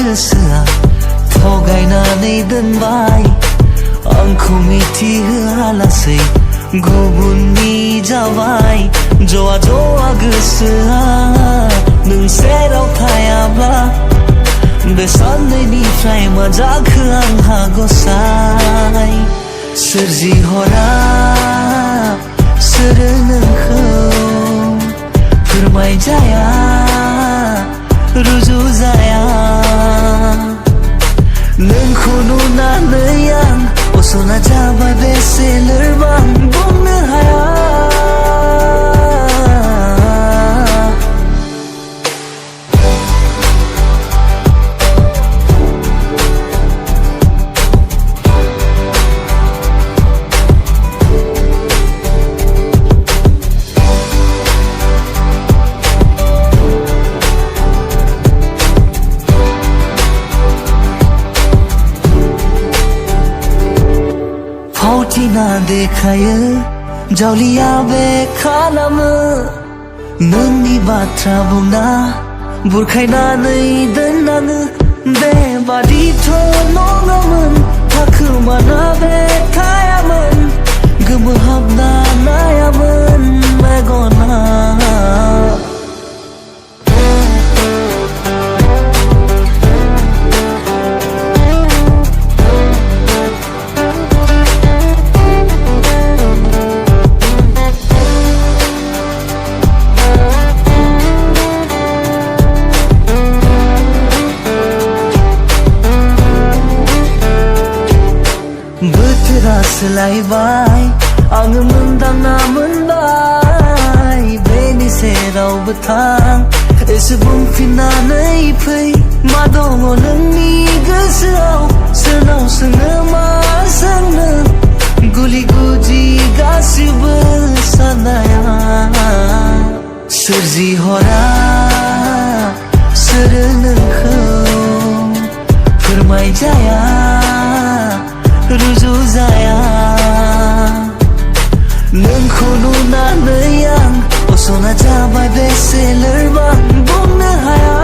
गोसोआ थगायनानै दोनबाय आंखौ मिथिहोआलासै गुबुननि जाबाय जवा जवा गोसोआ नों सेराव थायाब्ला बे साननैनिफ्राय मा जाखो आंहा गसाय सोरजिहरा सोरो नोंखौ फोरमायजाया रुजुजाया नोंखौ नुनानै आं असना जाबाय बेसे लोरबां बुंनो हाया फावथिना देखायो जावलिया बे खालामो नोंनि बाथ्रा बुंना बुरखायनानै दोननाङो बेबादिथ' नङामोन थाखोमाना बे थायामोन गोमोहाबना नायामोन मेगना बोथोरा सोलायबाय आङो मोनदांना मोनबाय बेनि सेरावबो थां एसे बुंफिननानै फै मा दङ नोंनि गोसोआव सोरनाव सोंनो मा सोंनो गुलि गुदि गासिबो साननाया सोरजिहरा सोरो नोंखौ फोरमायजाया रुजुजाया नोंखौ नुनानै आं असना जाबाय बेसे लोरबां बुंनो हाया